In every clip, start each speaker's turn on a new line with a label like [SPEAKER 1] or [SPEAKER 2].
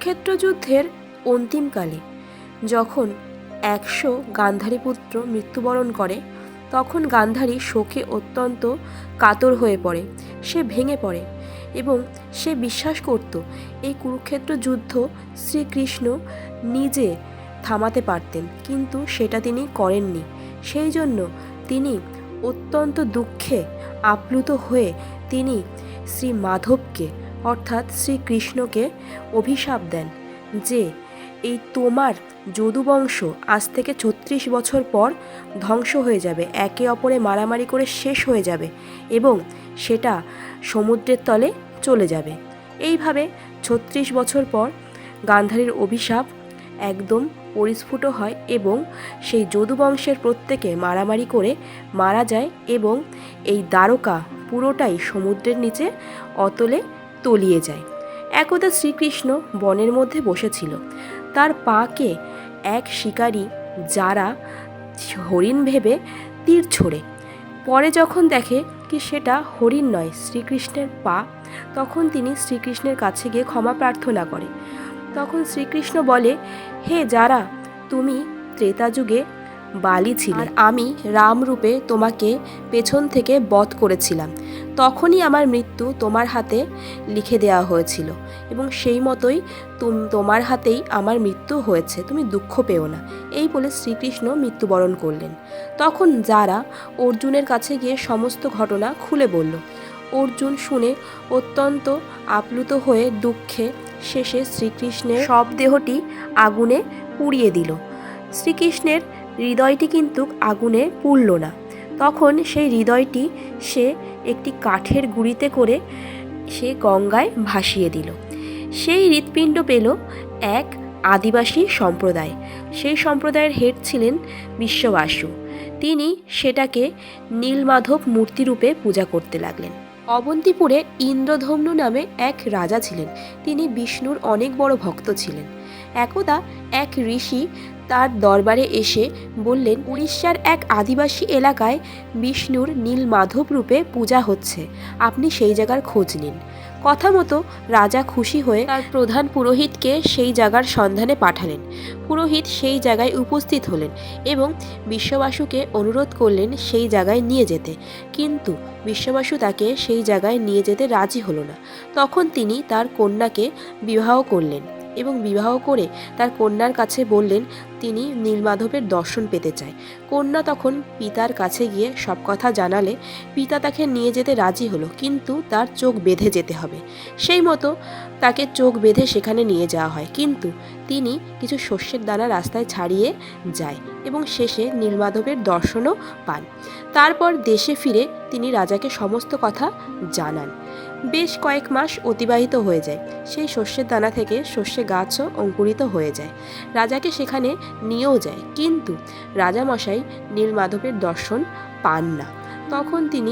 [SPEAKER 1] কুরুক্ষেত্র যুদ্ধের অন্তিমকালে যখন 100 গান্ধারী পুত্র মৃত্যুবরণ করে, তখন গান্ধারী শোকে অত্যন্ত কাতর হয়ে পড়ে। সে ভেঙে পড়ে এবং সে বিশ্বাস করত এই কুরুক্ষেত্র যুদ্ধ শ্রীকৃষ্ণ নিজে থামাতে পারতেন, কিন্তু সেটা তিনি করেননি। সেই জন্য তিনি অত্যন্ত দুঃখে আপ্লুত হয়ে তিনি শ্রী মাধবকে অর্থাৎ শ্রীকৃষ্ণকে অভিশাপ দেন যে এই তোমার যদুবংশ আজ থেকে 36 বছর পর ধ্বংস হয়ে যাবে, একে অপরে মারামারি করে শেষ হয়ে যাবে এবং সেটা সমুদ্রের তলে চলে যাবে। এইভাবে 36 বছর পর গান্ধারীর অভিশাপ একদম পরিস্ফুট হয় এবং সেই যদুবংশের প্রত্যেকে মারামারি করে মারা যায় এবং এই দ্বারকা পুরোটাই সমুদ্রের নিচে অতলে তলিয়ে যায়। একদা শ্রীকৃষ্ণ বনের মধ্যে বসেছিল। তার পাকে এক শিকারী যারা হরিণ ভেবে তীর ছোড়ে। পরে যখন দেখে কি সেটা হরিণ নয়, শ্রীকৃষ্ণের পা, তখন তিনি শ্রীকৃষ্ণের কাছে গিয়ে ক্ষমা প্রার্থনা করে। তখন শ্রীকৃষ্ণ বলে, হে যারা, তুমি ত্রেতা যুগে বালি ছিলে, আমি রাম রূপে তোমাকে পেছন থেকে বধ করেছিলাম। তখনই আমার মৃত্যু তোমার হাতে লিখে দেওয়া হয়েছিল এবং সেই মতোই তোমার হাতেই আমার মৃত্যু হয়েছে, তুমি দুঃখ পেও না। এই বলে শ্রীকৃষ্ণ মৃত্যুবরণ করলেন। তখন যারা অর্জুনের কাছে গিয়ে সমস্ত ঘটনা খুলে বলল। অর্জুন শুনে অত্যন্ত আপ্লুত হয়ে দুঃখে শেষে শ্রীকৃষ্ণের সব দেহটি আগুনে পুড়িয়ে দিল। শ্রীকৃষ্ণের হৃদয়টি কিন্তু আগুনে পুড়ল না। তখন সেই হৃদয়টি সে একটি কাঠের গুঁড়িতে করে সে গঙ্গায় ভাসিয়ে দিল। সেই হৃৎপিণ্ড পেল এক আদিবাসী সম্প্রদায়। সেই সম্প্রদায়ের হেড ছিলেন বিশ্ববাসু। তিনি সেটাকে নীলমাধব মূর্তিরূপে পূজা করতে লাগলেন। অবন্তিপুরে ইন্দ্রধম্নু নামে এক রাজা ছিলেন। তিনি বিষ্ণুর অনেক বড় ভক্ত ছিলেন। একদা এক ঋষি তার দরবারে এসে বললেন, উড়িষ্যার এক আদিবাসী এলাকায় বিষ্ণুর নীলমাধব রূপে পূজা হচ্ছে, আপনি সেই জায়গার খোঁজ নিন। কথা মতো রাজা খুশি হয়ে তার প্রধান পুরোহিতকে সেই জায়গার সন্ধানে পাঠালেন। পুরোহিত সেই জায়গায় উপস্থিত হলেন এবং বিশ্ববাসুকে অনুরোধ করলেন সেই জায়গায় নিয়ে যেতে, কিন্তু বিশ্ববাসু তাকে সেই জায়গায় নিয়ে যেতে রাজি হলো না। তখন তিনি তার কন্যাকে বিবাহ করলেন এবং বিবাহ করে তার কন্যার কাছে বললেন তিনি নীলমাধবের দর্শন পেতে চায়। কন্যা তখন পিতার কাছে গিয়ে সব কথা জানালে পিতা তাকে নিয়ে যেতে রাজি হলো, কিন্তু তার চোখ বেঁধে যেতে হবে। সেই মতো তাকে চোখ বেঁধে সেখানে নিয়ে যাওয়া হয়, কিন্তু তিনি কিছু শস্যের দানা রাস্তায় ছাড়িয়ে যায় এবং শেষে নীলমাধবের দর্শনও পান। তারপর দেশে ফিরে তিনি রাজাকে সমস্ত কথা জানান। বেশ কয়েক মাস অতিবাহিত হয়ে যায়। সেই শস্যের দানা থেকে শস্যে গাছও অঙ্কুরিত হয়ে যায়। রাজাকে সেখানে নিয়েও যায়, কিন্তু রাজামশাই নীলমাধবের দর্শন পান না। তখন তিনি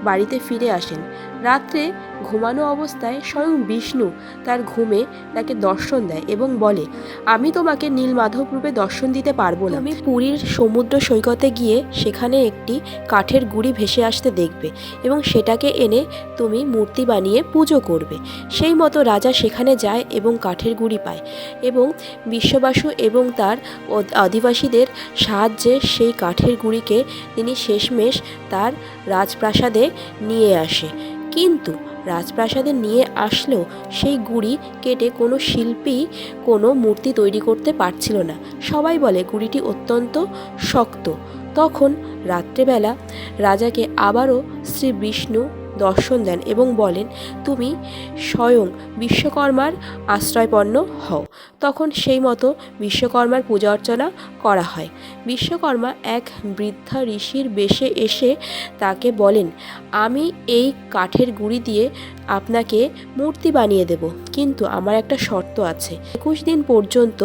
[SPEAKER 1] বাড়িতে ফিরে আসেন। রাত্রে ঘুমানো অবস্থায় স্বয়ং বিষ্ণু তার ঘুমে তাকে দর্শন দেয় এবং বলে, আমি তোমাকে নীলমাধব রূপে দর্শন দিতে পারবো না। তুমি পুরীর সমুদ্র সৈকতে গিয়ে সেখানে একটি কাঠের গুঁড়ি ভেসে আসতে দেখবে এবং সেটাকে এনে তুমি মূর্তি বানিয়ে পুজো করবে। সেই মতো রাজা সেখানে যায় এবং কাঠের গুঁড়ি পায় এবং বিশ্ববাসু এবং তার আদিবাসীদের সাহায্যে সেই কাঠের গুঁড়িকে তিনি শেষমেশ তার রাজপ্রাসাদে নিয়ে আসে। কিন্তু রাজপ্রাসাদে নিয়ে আসলেও সেই গুঁড়ি কেটে কোনো শিল্পী কোনো মূর্তি তৈরি করতে পারছিল না। সবাই বলে গুঁড়িটি অত্যন্ত শক্ত। তখন রাত্রেবেলা রাজাকে আবারও শ্রী বিষ্ণু দর্শন দেন এবং বলেন, তুমি স্বয়ং বিশ্বকর্মার আশ্রয়পন্ন হও। তখন সেই মতো বিশ্বকর্মার পূজা অর্চনা করা হয়। বিশ্বকর্মা এক বৃদ্ধা ঋষির বেশে এসে তাকে বলেন, আমি এই কাঠের গুঁড়ি দিয়ে আপনাকে মূর্তি বানিয়ে দেব, কিন্তু আমার একটা শর্ত আছে। 21 দিন পর্যন্ত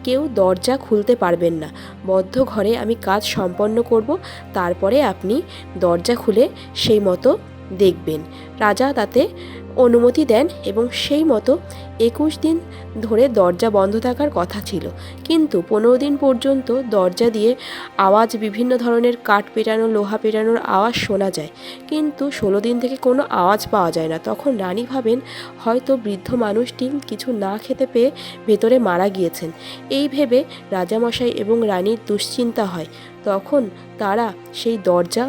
[SPEAKER 1] কেউ দরজা খুলতে পারবেন না। বদ্ধ ঘরে আমি কাজ সম্পন্ন করব, তারপরে আপনি দরজা খুলে সেই মতো দেখবেন। রাজা তাতে অনুমতি দেন এবং সেই মতো 21 দিন ধরে দরজা বন্ধ থাকার কথা ছিল, কিন্তু 15 দিন পর্যন্ত দরজা দিয়ে আওয়াজ, বিভিন্ন ধরনের কাঠ পেটানো, লোহা পেটানোর আওয়াজ শোনা যায়, কিন্তু 16 দিন থেকে কোনো আওয়াজ পাওয়া যায় না। তখন রানী ভাবেন হয়তো বৃদ্ধ মানুষটি কিছু না খেতে পেয়ে ভেতরে মারা গিয়েছেন। এই ভেবে রাজামশাই এবং রানীর দুশ্চিন্তা হয়। তখন তারা সেই দরজা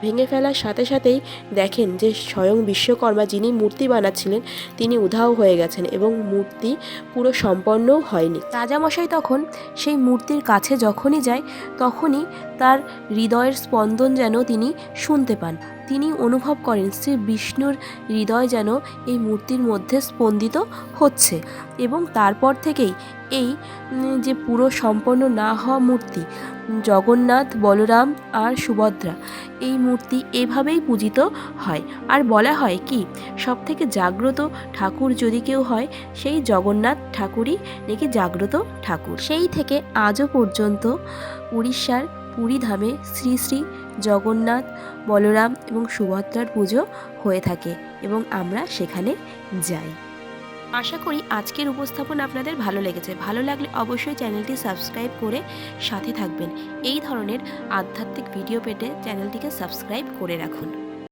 [SPEAKER 1] ভেঙে ফেলার সাথে সাথেই দেখেন যে স্বয়ং বিশ্বকর্মা, যিনি মূর্তি বানাচ্ছিলেন, তিনি উধাও হয়ে গেছেন এবং মূর্তি পুরো সম্পন্নও হয়নি। রাজামশাই তখন সেই মূর্তির কাছে যখনই যায়, তখনই তার হৃদয়ের স্পন্দন যেন তিনি শুনতে পান। তিনি অনুভব করেন শ্রী বিষ্ণুর হৃদয় যেন এই মূর্তির মধ্যে স্পন্দিত হচ্ছে, এবং তারপর থেকেই এই যে পুরো সম্পন্ন না হওয়া মূর্তি, জগন্নাথ, বলরাম আর সুভদ্রা, এই মূর্তি এভাবেই পূজিত হয়। আর বলা হয় কি, সবথেকে জাগ্রত ঠাকুর যদি কেউ হয়, সেই জগন্নাথ ঠাকুরই নাকি জাগ্রত ঠাকুর। সেই থেকে আজও পর্যন্ত উড়িষ্যার পুরী ধামে শ্রী শ্রী জগন্নাথ, বলরাম এবং সুভদ্রার পুজো হয়ে থাকে এবং আমরা সেখানে যাই। আশা করি আজকের উপস্থাপন আপনাদের ভালো লেগেছে। ভালো লাগলে অবশ্যই চ্যানেলটি সাবস্ক্রাইব করে সাথে থাকবেন। এই ধরনের আধ্যাত্মিক ভিডিও পেতে চ্যানেলটিকে সাবস্ক্রাইব করে রাখুন।